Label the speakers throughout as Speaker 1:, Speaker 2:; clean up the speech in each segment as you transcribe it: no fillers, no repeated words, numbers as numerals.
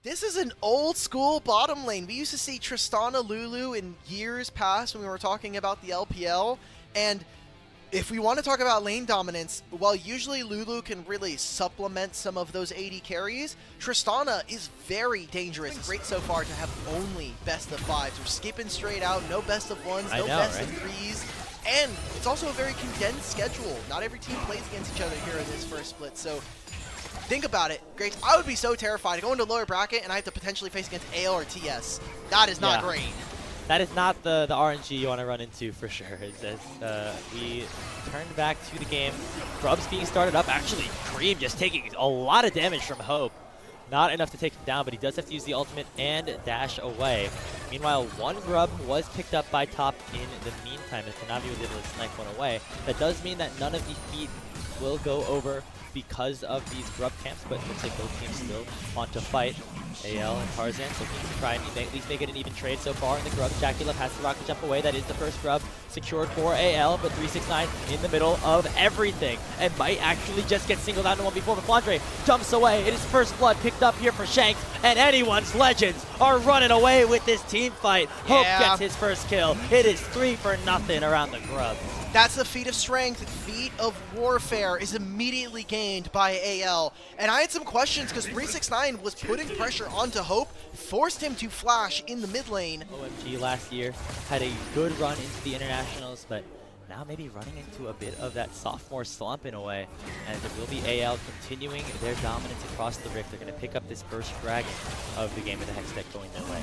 Speaker 1: This is an old school bottom lane. We used to see Tristana Lulu in years past when we were talking about the LPL. And if we want to talk about lane dominance, while usually Lulu can really supplement some of those AD carries, Tristana is very dangerous. Great so far to have only best of fives. We're skipping straight out, no best of ones, no best of threes. And it's also a very condensed schedule. Not every team plays against each other here in this first split. So think about it, Grapes. I would be so terrified to go into lower bracket and I have to potentially face against AL or TS. That is not great.
Speaker 2: That is not the RNG you want to run into for sure. As we turn back to the game, Grub's being started up. Actually, Cream just taking a lot of damage from Hope. Not enough to take him down, but he does have to use the ultimate and dash away. Meanwhile, one Grub was picked up by top in the meantime, as Kanavi was able to snipe one away. That does mean that none of the feet will go over because of these Grub camps, but it looks like both teams still want to fight. AL and Tarzan looking to try and at least make it an even trade so far in the Grub. Jackie Love has to rocket jump away. That is the first Grub secured for AL, but 369 in the middle of everything and might actually just get singled out in 1v4, but Flandre jumps away. It is first blood picked up here for Shanks, and anyone's legends are running away with this team fight. Hope gets his first kill. It is 3-0 around the Grub.
Speaker 1: That's the feat of strength. Feat of warfare is immediately gained by AL. And I had some questions because 369 was putting pressure onto Hope, forced him to flash in the mid lane.
Speaker 2: OMG last year had a good run into the internationals, but now maybe running into a bit of that sophomore slump in a way. And it will be AL continuing their dominance across the Rift. They're going to pick up this first dragon of the game with the Hex deck going their way.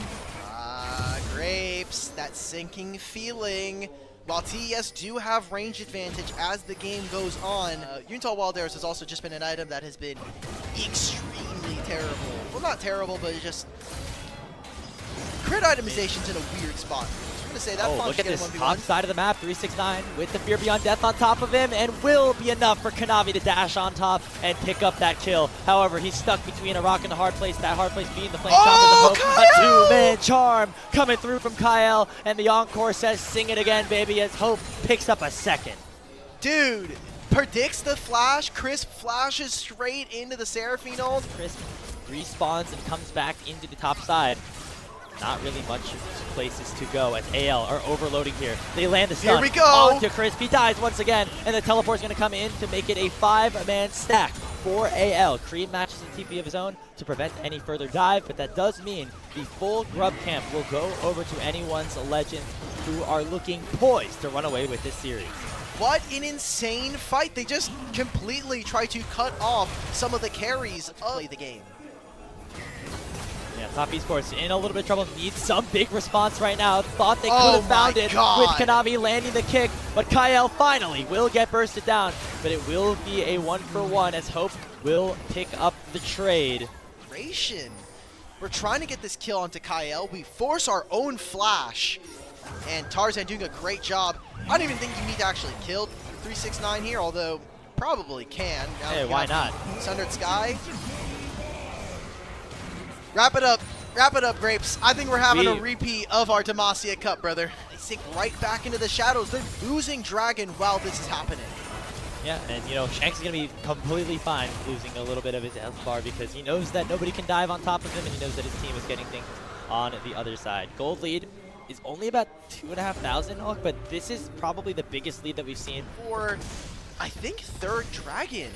Speaker 1: Grapes, that sinking feeling. While TES do have range advantage as the game goes on, Unital Wildairs has also just been an item that has been extremely terrible. Well, not terrible, but just crit itemization's in a weird spot. I'm gonna say that
Speaker 2: look at this top side of the map, 369 with the Fear Beyond Death on top of him, and will be enough for Kanavi to dash on top and pick up that kill. However, he's stuck between a rock and a hard place, that hard place being the Flame Chomper of Hope. A two-man charm coming through from Kyle, and the Encore says, sing it again, baby, as Hope picks up a second.
Speaker 1: Dude, predicts the flash, Crisp flashes straight into the Seraphine ult.
Speaker 2: Crisp respawns and comes back into the top side. Not really much places to go as AL are overloading here. They land the stun onto Crisp. He dies once again, and the teleport's going to come in to make it a 5-man stack for AL. Creed matches in TP of his own to prevent any further dive, but that does mean the full Grub camp will go over to anyone's legends who are looking poised to run away with this series.
Speaker 1: What an insane fight. They just completely try to cut off some of the carries of the game.
Speaker 2: Yeah, top Esports in a little bit of trouble. Needs some big response right now. Thought they could have found it with Kanavi landing the kick, but Kyle finally will get bursted down. But it will be a 1-for-1 as Hope will pick up the trade.
Speaker 1: We're trying to get this kill onto Kyle. We force our own flash, and Tarzan doing a great job. I don't even think you need to actually kill 369 here, although probably can. Now
Speaker 2: hey, why not?
Speaker 1: Sundered Sky. Wrap it up, Grapes. I think we're having a repeat of our Demacia Cup, brother. They sink right back into the shadows. They're losing Dragon while this is happening.
Speaker 2: Yeah, and you know, Shanks is going to be completely fine losing a little bit of his health bar because he knows that nobody can dive on top of him, and he knows that his team is getting things on the other side. Gold lead is only about 2,500, but this is probably the biggest lead that we've seen.
Speaker 1: For, I think, third Dragon.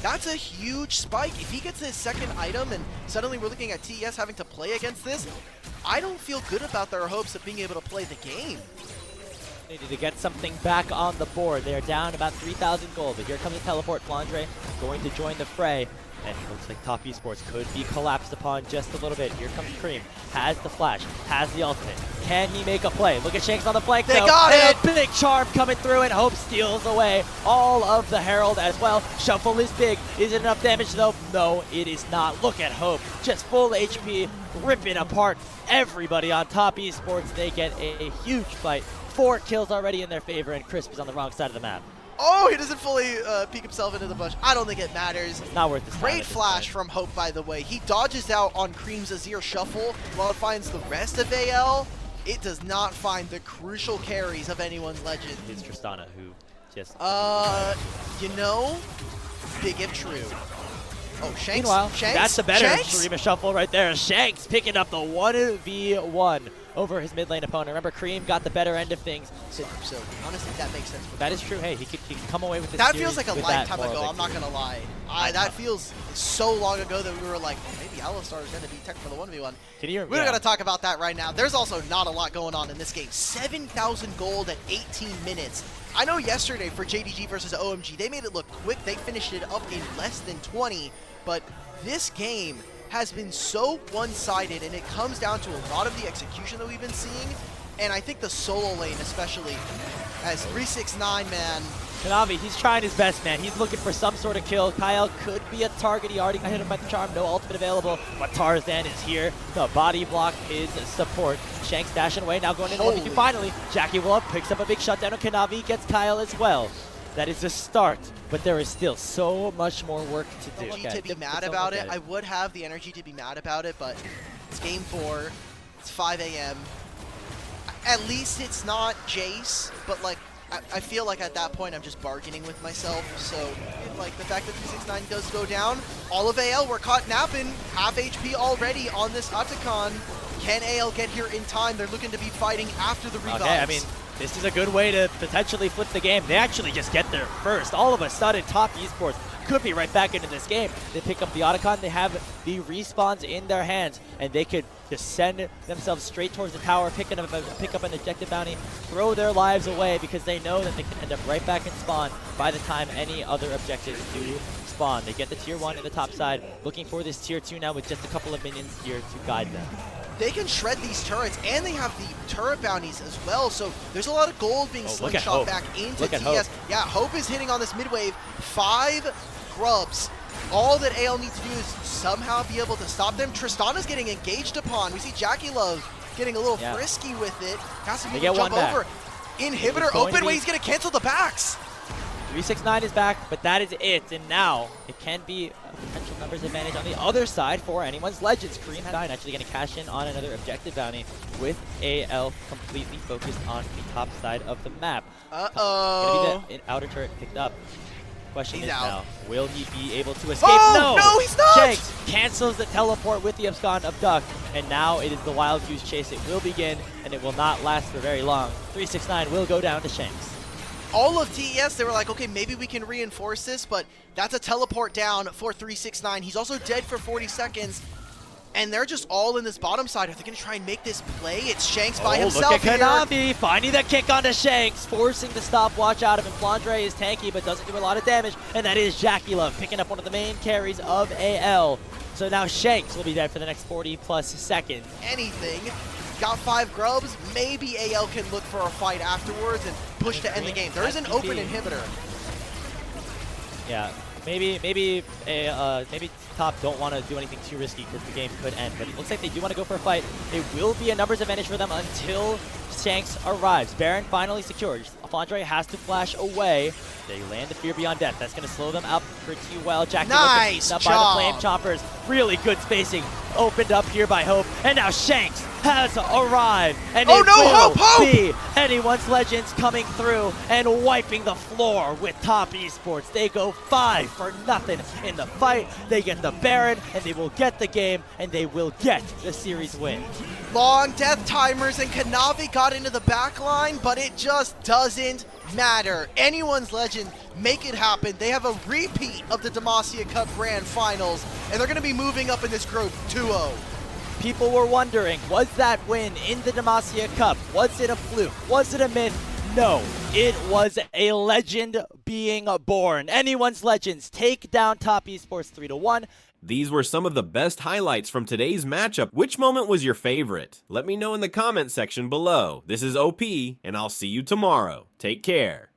Speaker 1: That's a huge spike. If he gets his second item and suddenly we're looking at TES having to play against this, I don't feel good about their hopes of being able to play the game.
Speaker 2: They need to get something back on the board. They're down about 3,000 gold, but here comes the teleport. Flandre going to join the fray. And it looks like top Esports could be collapsed upon just a little bit. Here comes Cream. Has the flash. Has the ultimate. Can he make a play? Look at Shanks on the flank.
Speaker 1: They got it!
Speaker 2: A big charm coming through, and Hope steals away all of the Herald as well. Shuffle is big. Is it enough damage though? No, it is not. Look at Hope. Just full HP, ripping apart everybody on top Esports. They get a huge fight. 4 kills already in their favor, and Crisp is on the wrong side of the map.
Speaker 1: Oh, he doesn't fully peek himself into the bush. I don't think it matters.
Speaker 2: Not worth the time.
Speaker 1: Great flash from Hope, by the way. He dodges out on Cream's Azir shuffle while it finds the rest of AL. It does not find the crucial carries of anyone's legend.
Speaker 2: It's Tristana who just...
Speaker 1: you know, big if true. Oh, Shanks.
Speaker 2: Meanwhile,
Speaker 1: Shanks?
Speaker 2: that's a better
Speaker 1: Shanks?
Speaker 2: Shurima shuffle right there. Shanks picking up the 1v1 over his mid lane opponent. Remember, Cream got the better end of things.
Speaker 1: So honestly, that makes sense.
Speaker 2: That is true. Hey, he could come away with this
Speaker 1: That
Speaker 2: series
Speaker 1: feels like a
Speaker 2: with
Speaker 1: lifetime
Speaker 2: that
Speaker 1: ago.
Speaker 2: moral
Speaker 1: I'm not
Speaker 2: victory.
Speaker 1: gonna lie. That feels so long ago that we were like, well, maybe Alistar is gonna be tech for the 1v1. We're gonna talk about that right now. There's also not a lot going on in this game. 7,000 gold at 18 minutes. I know yesterday for JDG versus OMG, they made it look quick. They finished it up in less than 20, but this game has been so one-sided, and it comes down to a lot of the execution that we've been seeing, and I think the solo lane especially, as 369, man.
Speaker 2: Kanavi, he's trying his best, man. He's looking for some sort of kill. Kyle could be a target. He already got hit him by the charm. No ultimate available, but Tarzan is here to body block his support. Shanks dashing away, now going in. Finally, Jackie Wolf picks up a big shutdown on Kanavi, gets Kyle as well. That is a start, but there is still so much more work to do.
Speaker 1: To be mad about it. I would have the energy to be mad about it, but it's game 4. It's 5 a.m. At least it's not Jace, but like I feel like at that point I'm just bargaining with myself. So like the fact that 369 does go down, all of AL were caught napping, half HP already on this Atakan. Can AL get here in time? They're looking to be fighting after the revives.
Speaker 2: Okay, I mean, this is a good way to potentially flip the game. They actually just get there first. All of a sudden, top esports could be right back into this game. They pick up the Otacon, they have the respawns in their hands, and they could just send themselves straight towards the tower, pick up an objective bounty, throw their lives away because they know that they can end up right back in spawn by the time any other objectives do spawn. They get the tier 1 in the top side, looking for this tier 2 now with just a couple of minions here to guide them.
Speaker 1: They can shred these turrets, and they have the turret bounties as well, so there's a lot of gold being slingshot back into TES. Yeah, Hope is hitting on this mid wave. 5 grubs. All that AL needs to do is somehow be able to stop them. Tristana's getting engaged upon. We see Jackie Love getting a little frisky with it. Has to move and jump over. Inhibitor open, he's going to cancel the backs.
Speaker 2: 369 is back, but that is it. And now it can be a potential numbers advantage on the other side for anyone's Legends. Cream actually going to cash in on another objective bounty with AL completely focused on the top side of the map.
Speaker 1: Uh-oh.
Speaker 2: An outer turret picked up. Question is now, will he be able to escape?
Speaker 1: Oh, no, he's not!
Speaker 2: Shanks cancels the teleport with the abscond abduct, and now it is the Wild Goose chase. It will begin, and it will not last for very long. 369 will go down to Shanks.
Speaker 1: All of TES, they were like, okay, maybe we can reinforce this, but that's a teleport down for 369. He's also dead for 40 seconds. And they're just all in this bottom side. Are they going to try and make this play? It's Shanks by himself.
Speaker 2: Look at Kanavi finding the kick onto Shanks, forcing the stopwatch out of him. Flandre is tanky, but doesn't do a lot of damage. And that is Jackie Love picking up one of the main carries of AL. So now Shanks will be dead for the next 40+ seconds.
Speaker 1: Anything. Got 5 grubs. Maybe AL can look for a fight afterwards and push to end the game. There is an open inhibitor.
Speaker 2: Yeah. Maybe top don't want to do anything too risky because the game could end, but it looks like they do want to go for a fight. It will be a numbers advantage for them until Shanks arrives. Baron finally secured. Flandre has to flash away. They land the Fear Beyond Death. That's going to slow them up pretty well. Jackie
Speaker 1: nice
Speaker 2: up by the Flame Choppers. Really good spacing opened up here by Hope, and now Shanks has arrived, and it will be anyone's Legends coming through and wiping the floor with top esports. They go 5-0 in the fight. They get the Baron, and they will get the game, and they will get the series win.
Speaker 1: Long death timers, and Kanavi got into the back line, but it just doesn't matter. Anyone's Legend, make it happen. They have a repeat of the Demacia Cup Grand Finals, and they're going to be moving up in this group 2-0.
Speaker 2: People were wondering, was that win in the Demacia Cup? Was it a fluke? Was it a myth? No, it was a legend being born. Anyone's Legends take down top esports 3-1.
Speaker 3: These were some of the best highlights from today's matchup. Which moment was your favorite? Let me know in the comment section below. This is OP, and I'll see you tomorrow. Take care.